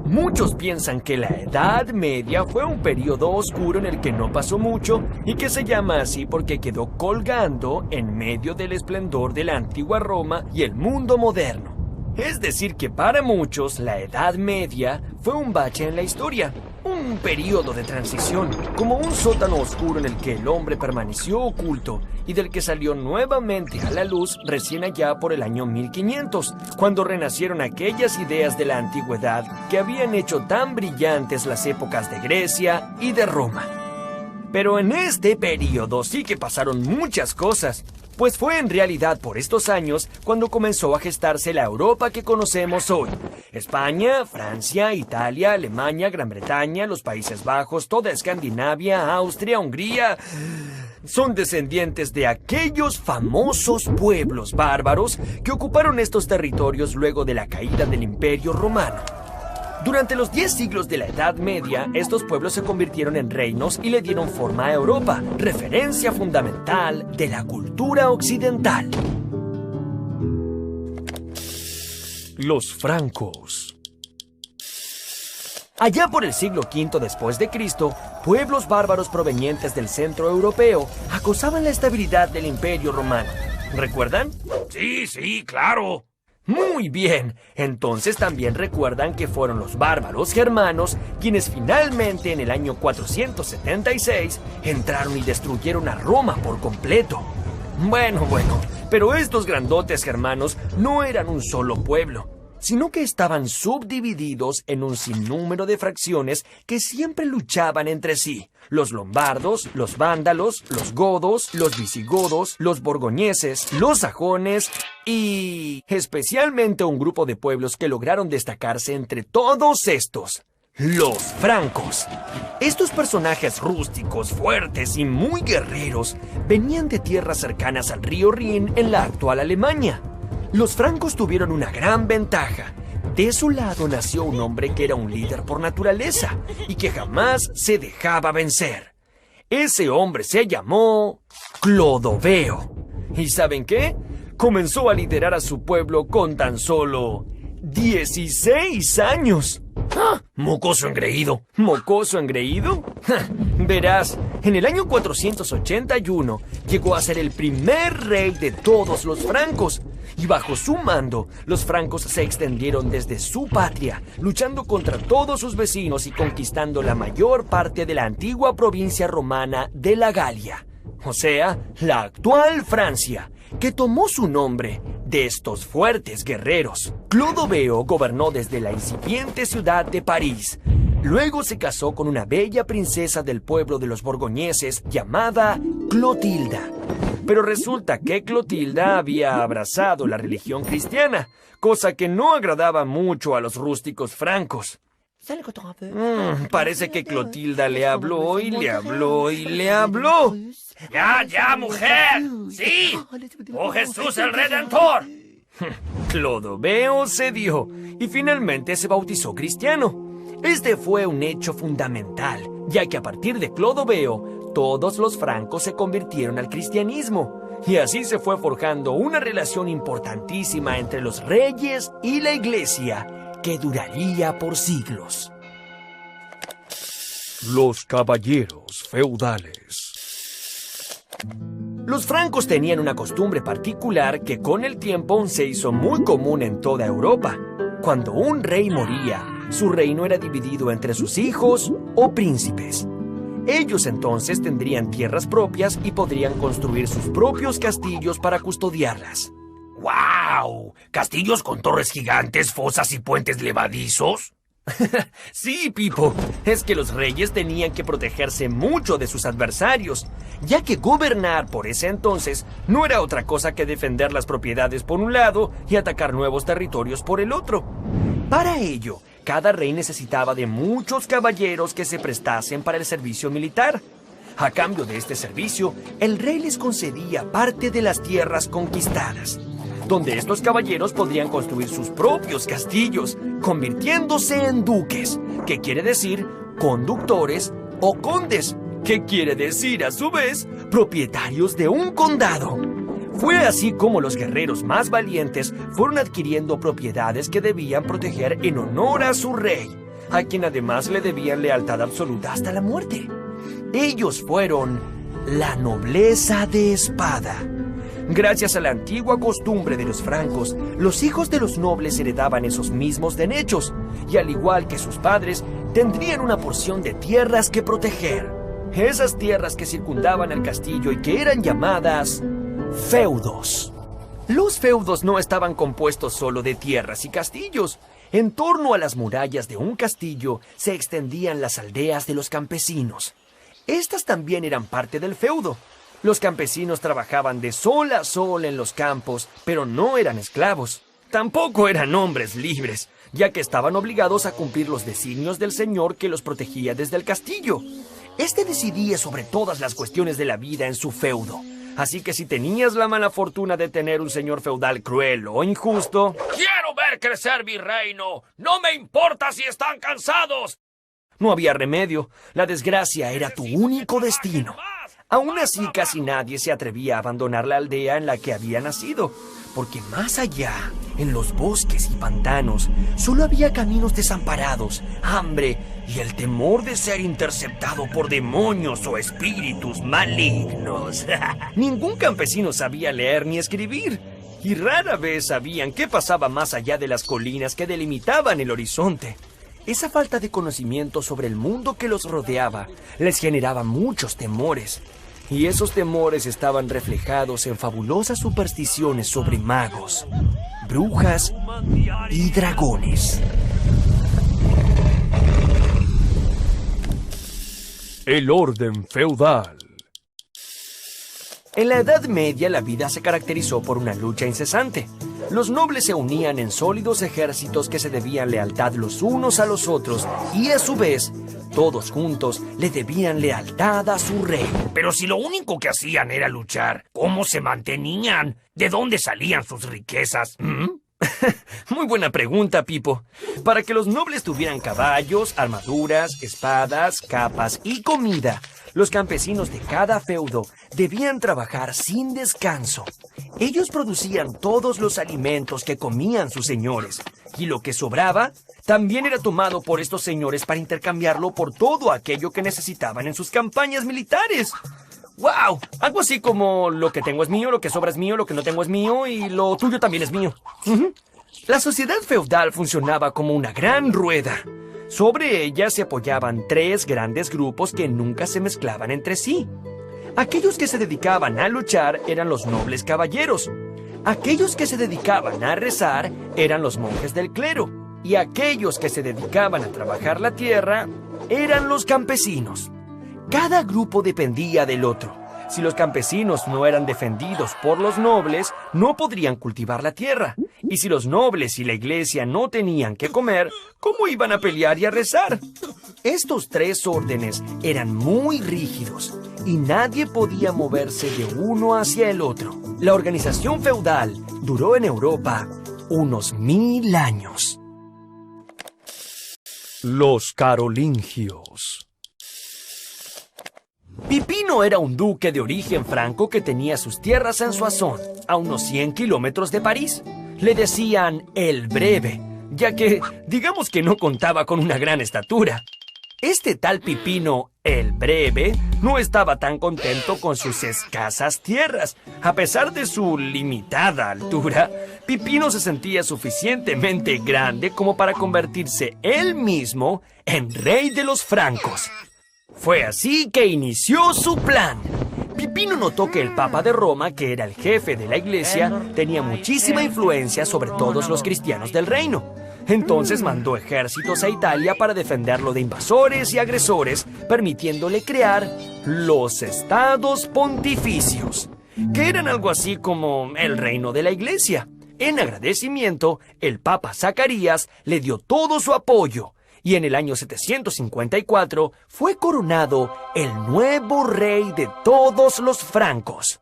Muchos piensan que la Edad Media fue un periodo oscuro en el que no pasó mucho y que se llama así porque quedó colgando en medio del esplendor de la antigua Roma y el mundo moderno. Es decir que para muchos la Edad Media fue un bache en la historia, un periodo de transición, como un sótano oscuro en el que el hombre permaneció oculto y del que salió nuevamente a la luz recién allá por el año 1500, cuando renacieron aquellas ideas de la antigüedad que habían hecho tan brillantes las épocas de Grecia y de Roma. Pero en este periodo sí que pasaron muchas cosas, pues fue en realidad por estos años cuando comenzó a gestarse la Europa que conocemos hoy. España, Francia, Italia, Alemania, Gran Bretaña, los Países Bajos, toda Escandinavia, Austria, Hungría son descendientes de aquellos famosos pueblos bárbaros que ocuparon estos territorios luego de la caída del Imperio Romano. Durante los 10 siglos de la Edad Media, estos pueblos se convirtieron en reinos y le dieron forma a Europa, referencia fundamental de la cultura occidental. Los francos. Allá por el siglo V después de Cristo, pueblos bárbaros provenientes del centro europeo acosaban la estabilidad del Imperio Romano. ¿Recuerdan? Sí, claro. Muy bien, entonces también recuerdan que fueron los bárbaros germanos quienes finalmente en el año 476 entraron y destruyeron a Roma por completo. Bueno, pero estos grandotes germanos no eran un solo pueblo, sino que estaban subdivididos en un sinnúmero de fracciones que siempre luchaban entre sí. Los lombardos, los vándalos, los godos, los visigodos, los borgoñeses, los sajones y especialmente un grupo de pueblos que lograron destacarse entre todos estos: los francos. Estos personajes rústicos, fuertes y muy guerreros venían de tierras cercanas al río Rin en la actual Alemania. Los francos tuvieron una gran ventaja. De su lado nació un hombre que era un líder por naturaleza y que jamás se dejaba vencer. Ese hombre se llamó Clodoveo. ¿Y saben qué? Comenzó a liderar a su pueblo con tan solo 16 años. ¡Ah! Mocoso engreído. ¿Mocoso engreído? Verás, en el año 481 llegó a ser el primer rey de todos los francos. Y bajo su mando, los francos se extendieron desde su patria, luchando contra todos sus vecinos y conquistando la mayor parte de la antigua provincia romana de la Galia, o sea, la actual Francia, que tomó su nombre de estos fuertes guerreros. Clodoveo gobernó desde la incipiente ciudad de París. Luego se casó con una bella princesa del pueblo de los borgoñeses llamada Clotilda. Pero resulta que Clotilda había abrazado la religión cristiana, cosa que no agradaba mucho a los rústicos francos. Parece que Clotilda le habló y le habló y le habló. ¡Ya, mujer! ¡Sí! ¡Oh, Jesús el Redentor! Clodoveo cedió y finalmente se bautizó cristiano. Este fue un hecho fundamental, ya que a partir de Clodoveo, todos los francos se convirtieron al cristianismo. Y así se fue forjando una relación importantísima entre los reyes y la iglesia, que duraría por siglos. Los caballeros feudales. Los francos tenían una costumbre particular que con el tiempo se hizo muy común en toda Europa. Cuando un rey moría, su reino era dividido entre sus hijos o príncipes. Ellos entonces tendrían tierras propias y podrían construir sus propios castillos para custodiarlas. ¡Guau! ¿Castillos con torres gigantes, fosas y puentes levadizos? Sí, Pipo, es que los reyes tenían que protegerse mucho de sus adversarios, ya que gobernar por ese entonces no era otra cosa que defender las propiedades por un lado y atacar nuevos territorios por el otro. Para ello, cada rey necesitaba de muchos caballeros que se prestasen para el servicio militar. A cambio de este servicio, el rey les concedía parte de las tierras conquistadas, donde estos caballeros podrían construir sus propios castillos, convirtiéndose en duques, que quiere decir conductores o condes, que quiere decir a su vez propietarios de un condado. Fue así como los guerreros más valientes fueron adquiriendo propiedades que debían proteger en honor a su rey, a quien además le debían lealtad absoluta hasta la muerte. Ellos fueron la nobleza de espada. Gracias a la antigua costumbre de los francos, los hijos de los nobles heredaban esos mismos derechos, y al igual que sus padres, tendrían una porción de tierras que proteger. Esas tierras que circundaban el castillo y que eran llamadas feudos. Los feudos no estaban compuestos solo de tierras y castillos. En torno a las murallas de un castillo se extendían las aldeas de los campesinos. Estas también eran parte del feudo. Los campesinos trabajaban de sol a sol en los campos, pero no eran esclavos. Tampoco eran hombres libres, ya que estaban obligados a cumplir los designios del señor que los protegía desde el castillo. Este decidía sobre todas las cuestiones de la vida en su feudo. Así que si tenías la mala fortuna de tener un señor feudal cruel o injusto... ¡Quiero ver crecer mi reino! ¡No me importa si están cansados! No había remedio. La desgracia era tu único destino. Aún así, casi nadie se atrevía a abandonar la aldea en la que había nacido, porque más allá, en los bosques y pantanos, solo había caminos desamparados, hambre y el temor de ser interceptado por demonios o espíritus malignos. Ningún campesino sabía leer ni escribir, y rara vez sabían qué pasaba más allá de las colinas que delimitaban el horizonte. Esa falta de conocimiento sobre el mundo que los rodeaba les generaba muchos temores. Y esos temores estaban reflejados en fabulosas supersticiones sobre magos, brujas y dragones. El orden feudal. En la Edad Media la vida se caracterizó por una lucha incesante. Los nobles se unían en sólidos ejércitos que se debían lealtad los unos a los otros y a su vez, todos juntos le debían lealtad a su rey. Pero si lo único que hacían era luchar, ¿cómo se mantenían? ¿De dónde salían sus riquezas? Muy buena pregunta, Pipo. Para que los nobles tuvieran caballos, armaduras, espadas, capas y comida, los campesinos de cada feudo debían trabajar sin descanso. Ellos producían todos los alimentos que comían sus señores, y lo que sobraba también era tomado por estos señores para intercambiarlo por todo aquello que necesitaban en sus campañas militares. ¡Wow! Algo así como lo que tengo es mío, lo que sobra es mío, lo que no tengo es mío y lo tuyo también es mío. La sociedad feudal funcionaba como una gran rueda. Sobre ella se apoyaban tres grandes grupos que nunca se mezclaban entre sí. Aquellos que se dedicaban a luchar eran los nobles caballeros. Aquellos que se dedicaban a rezar eran los monjes del clero. Y aquellos que se dedicaban a trabajar la tierra eran los campesinos. Cada grupo dependía del otro. Si los campesinos no eran defendidos por los nobles, no podrían cultivar la tierra. Y si los nobles y la iglesia no tenían que comer, ¿cómo iban a pelear y a rezar? Estos tres órdenes eran muy rígidos y nadie podía moverse de uno hacia el otro. La organización feudal duró en Europa unos 1000 años. Los carolingios. Pipino era un duque de origen franco que tenía sus tierras en Soissons, a unos 100 kilómetros de París. Le decían el Breve, ya que, digamos que no contaba con una gran estatura. Este tal Pipino, el Breve, no estaba tan contento con sus escasas tierras. A pesar de su limitada altura, Pipino se sentía suficientemente grande como para convertirse él mismo en rey de los francos. Fue así que inició su plan. Pipino notó que el Papa de Roma, que era el jefe de la iglesia, tenía muchísima influencia sobre todos los cristianos del reino. Entonces mandó ejércitos a Italia para defenderlo de invasores y agresores, permitiéndole crear los estados pontificios, que eran algo así como el reino de la iglesia. En agradecimiento, el Papa Zacarías le dio todo su apoyo, y en el año 754 fue coronado el nuevo rey de todos los francos.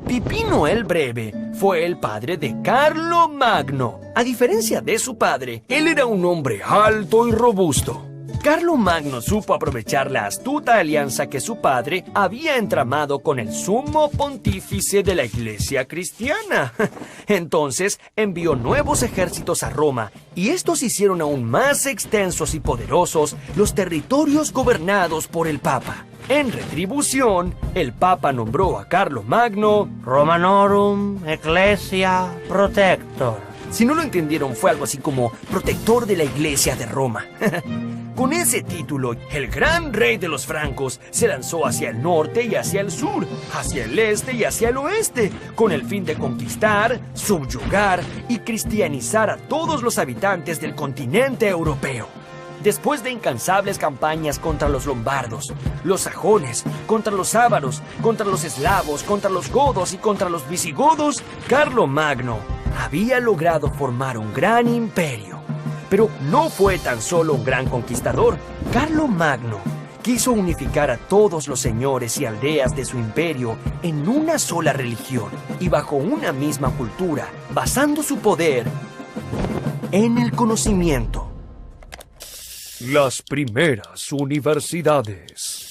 Pipino el Breve fue el padre de Carlo Magno. A diferencia de su padre, él era un hombre alto y robusto. Carlomagno supo aprovechar la astuta alianza que su padre había entramado con el sumo pontífice de la Iglesia cristiana. Entonces envió nuevos ejércitos a Roma y estos hicieron aún más extensos y poderosos los territorios gobernados por el Papa. En retribución, el Papa nombró a Carlomagno Romanorum Ecclesia Protector. Si no lo entendieron, fue algo así como protector de la Iglesia de Roma. Con ese título, el gran rey de los francos se lanzó hacia el norte y hacia el sur, hacia el este y hacia el oeste, con el fin de conquistar, subyugar y cristianizar a todos los habitantes del continente europeo. Después de incansables campañas contra los lombardos, los sajones, contra los ávaros, contra los eslavos, contra los godos y contra los visigodos, Carlomagno había logrado formar un gran imperio. Pero no fue tan solo un gran conquistador. Carlomagno quiso unificar a todos los señores y aldeas de su imperio en una sola religión y bajo una misma cultura, basando su poder en el conocimiento. Las primeras universidades.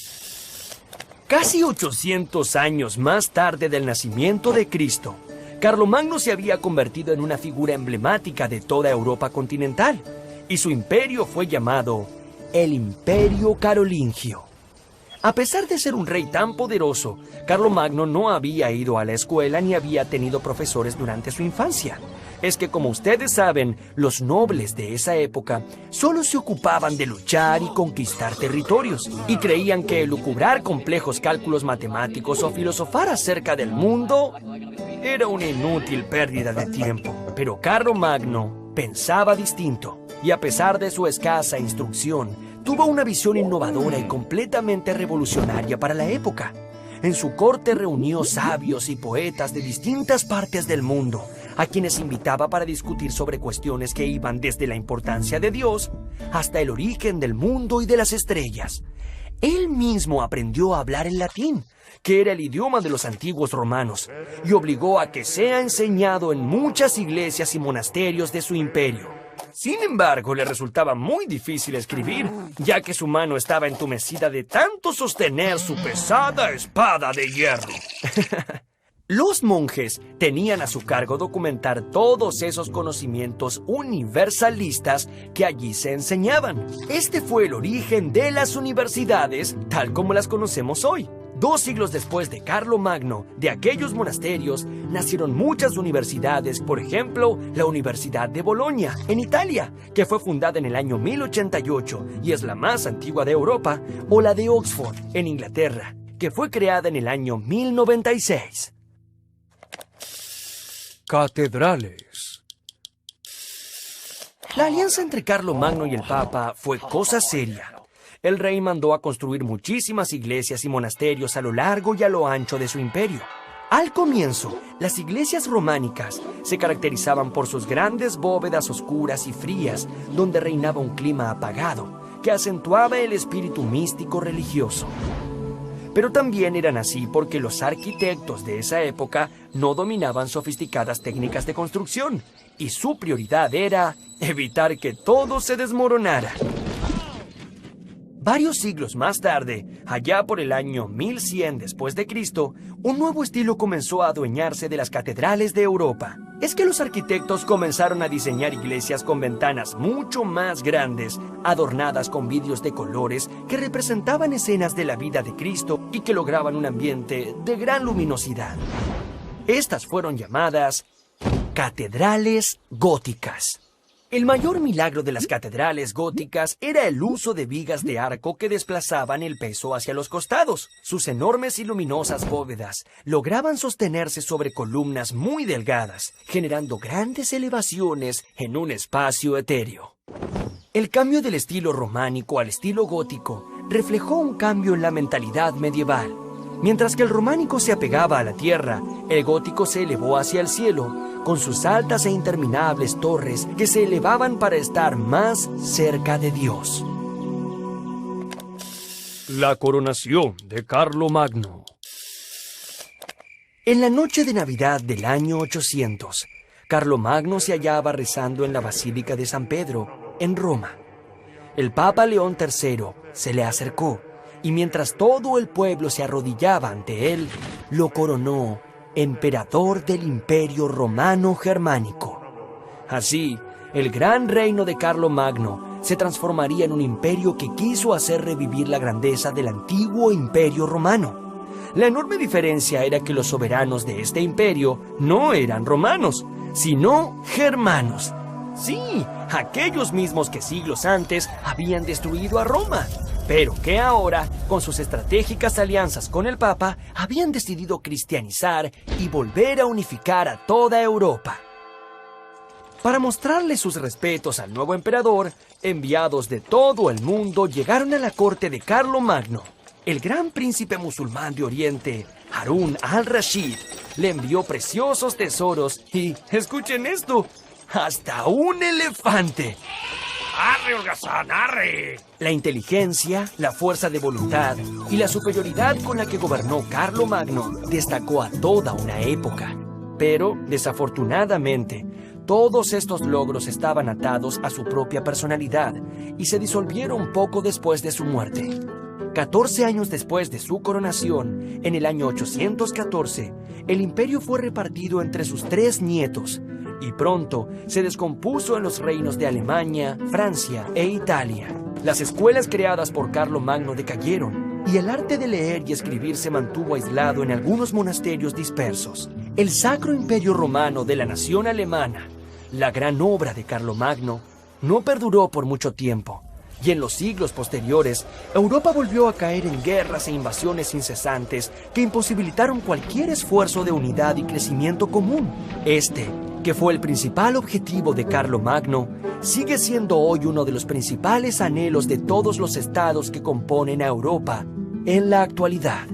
Casi 800 años más tarde del nacimiento de Cristo, Carlomagno se había convertido en una figura emblemática de toda Europa continental, y su imperio fue llamado el Imperio Carolingio. A pesar de ser un rey tan poderoso, Carlomagno no había ido a la escuela ni había tenido profesores durante su infancia. Es que, como ustedes saben, los nobles de esa época solo se ocupaban de luchar y conquistar territorios, y creían que elucubrar complejos cálculos matemáticos o filosofar acerca del mundo era una inútil pérdida de tiempo. Pero Carlomagno pensaba distinto, y a pesar de su escasa instrucción, tuvo una visión innovadora y completamente revolucionaria para la época. En su corte reunió sabios y poetas de distintas partes del mundo, a quienes invitaba para discutir sobre cuestiones que iban desde la importancia de Dios hasta el origen del mundo y de las estrellas. Él mismo aprendió a hablar el latín, que era el idioma de los antiguos romanos, y obligó a que sea enseñado en muchas iglesias y monasterios de su imperio. Sin embargo, le resultaba muy difícil escribir, ya que su mano estaba entumecida de tanto sostener su pesada espada de hierro. Los monjes tenían a su cargo documentar todos esos conocimientos universalistas que allí se enseñaban. Este fue el origen de las universidades, tal como las conocemos hoy. 2 siglos después de Carlomagno, de aquellos monasterios, nacieron muchas universidades, por ejemplo, la Universidad de Bolonia, en Italia, que fue fundada en el año 1088 y es la más antigua de Europa, o la de Oxford, en Inglaterra, que fue creada en el año 1096. Catedrales. La alianza entre Carlomagno y el Papa fue cosa seria. El rey mandó a construir muchísimas iglesias y monasterios a lo largo y a lo ancho de su imperio. Al comienzo, las iglesias románicas se caracterizaban por sus grandes bóvedas oscuras y frías, donde reinaba un clima apagado, que acentuaba el espíritu místico religioso. Pero también eran así porque los arquitectos de esa época no dominaban sofisticadas técnicas de construcción, y su prioridad era evitar que todo se desmoronara. Varios siglos más tarde, allá por el año 1100 después de Cristo, un nuevo estilo comenzó a adueñarse de las catedrales de Europa. Es que los arquitectos comenzaron a diseñar iglesias con ventanas mucho más grandes, adornadas con vidrios de colores que representaban escenas de la vida de Cristo y que lograban un ambiente de gran luminosidad. Estas fueron llamadas catedrales góticas. El mayor milagro de las catedrales góticas era el uso de vigas de arco que desplazaban el peso hacia los costados. Sus enormes y luminosas bóvedas lograban sostenerse sobre columnas muy delgadas, generando grandes elevaciones en un espacio etéreo. El cambio del estilo románico al estilo gótico reflejó un cambio en la mentalidad medieval. Mientras que el románico se apegaba a la tierra, el gótico se elevó hacia el cielo, con sus altas e interminables torres que se elevaban para estar más cerca de Dios. La coronación de Carlomagno. En la noche de Navidad del año 800, Carlomagno se hallaba rezando en la Basílica de San Pedro, en Roma. El Papa León III se le acercó y mientras todo el pueblo se arrodillaba ante él, lo coronó emperador del Imperio Romano Germánico. Así, el gran reino de Carlomagno se transformaría en un imperio que quiso hacer revivir la grandeza del antiguo Imperio Romano. La enorme diferencia era que los soberanos de este imperio no eran romanos, sino germanos. Sí, aquellos mismos que siglos antes habían destruido a Roma, pero que ahora, con sus estratégicas alianzas con el Papa, habían decidido cristianizar y volver a unificar a toda Europa. Para mostrarle sus respetos al nuevo emperador, enviados de todo el mundo llegaron a la corte de Carlomagno. El gran príncipe musulmán de Oriente, Harún al-Rashid, le envió preciosos tesoros y, escuchen esto, hasta un elefante. ¡Arre, holgazán, arre! La inteligencia, la fuerza de voluntad y la superioridad con la que gobernó Carlomagno destacó a toda una época. Pero, desafortunadamente, todos estos logros estaban atados a su propia personalidad y se disolvieron poco después de su muerte. 14 años después de su coronación, en el año 814, el imperio fue repartido entre sus 3 nietos y pronto se descompuso en los reinos de Alemania, Francia e Italia. Las escuelas creadas por Carlomagno decayeron y el arte de leer y escribir se mantuvo aislado en algunos monasterios dispersos. El Sacro Imperio Romano de la nación alemana, la gran obra de Carlomagno, no perduró por mucho tiempo. Y en los siglos posteriores, Europa volvió a caer en guerras e invasiones incesantes que imposibilitaron cualquier esfuerzo de unidad y crecimiento común. Este, que fue el principal objetivo de Carlomagno, sigue siendo hoy uno de los principales anhelos de todos los estados que componen a Europa en la actualidad.